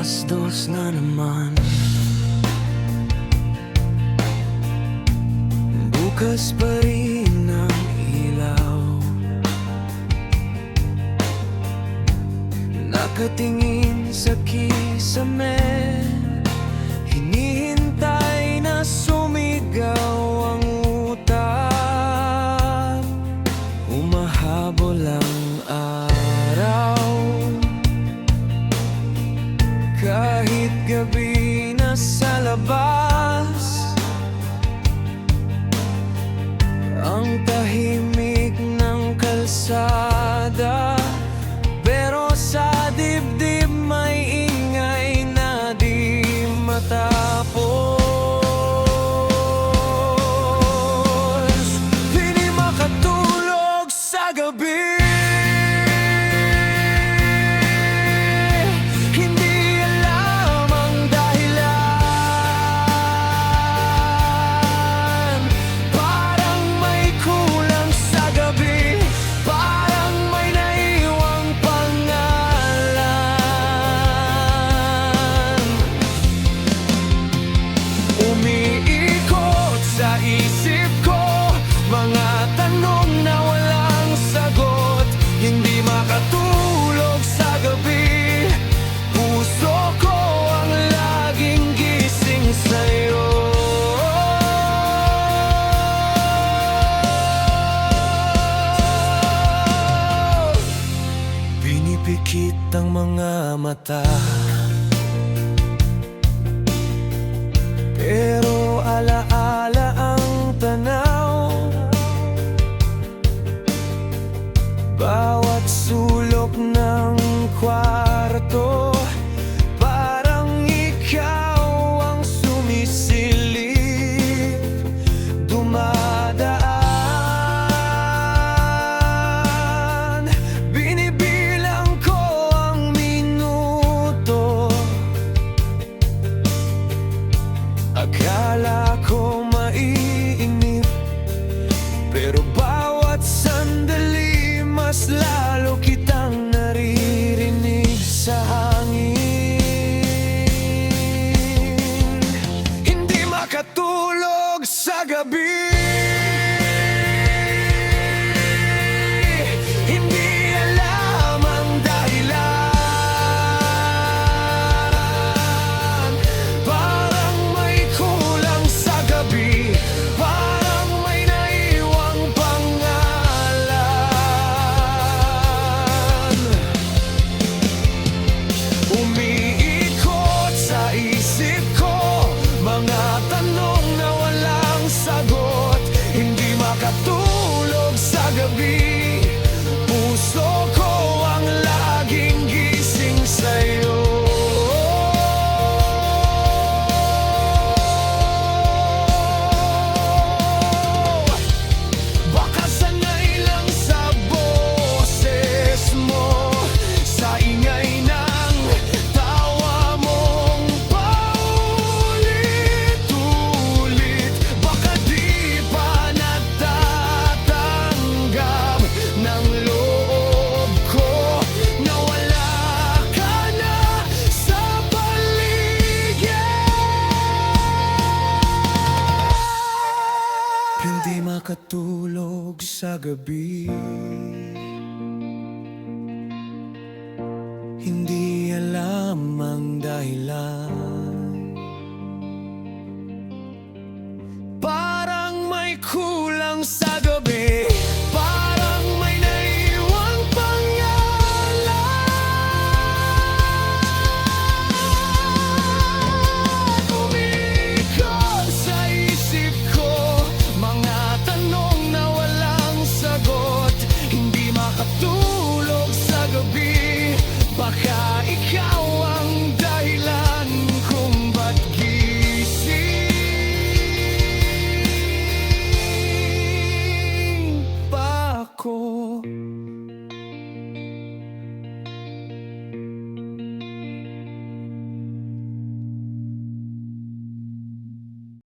2:00 na naman. Bukas pa rin ang ilaw, nakatingin sa kisame, hinihintay na sumigaw ang utak. Humahabol ang araw, kahit gabi na sa labas. Ang tahimik ng kalsada, pero sa dibdib may ingay na di matapos. Di makatulog sa gabi, hindi alam ang dahilan. Parang may kulang sa gabi, parang may naiwang pangalan. Umiikot sa isip ko mga tanong na walang sagot. Hindi makatulog sa gabi, puso ko ang laging gising sa'yo. Pinipikit ang mga mata, pero alaala ang tanaw. Bawat sulok ng kwarto, parang ikaw ang sumisilip, dumadaan. Binibilang ko ang minuto, akala ko maiinip, pero bawat sandali mas lalo kitang naririnig sa hangin. Hindi makatulog sa gabi, hindi alam ang dahilan. Parang may kulang sa gabi, parang may naiwang pangalan. Umiikot sa isip ko mga tanong na walang sagot. Hindi makatulog sa gabi, puso ko ang laging gising sa'yo. Baka sanay lang sa boses mo, sa ingay ng tawa mong paulit-ulit. Baka di pa natatanggap ng loob ko na wala ka na sa paligid. Hindi makatulog sa gabi, hindi alam ang dahilan.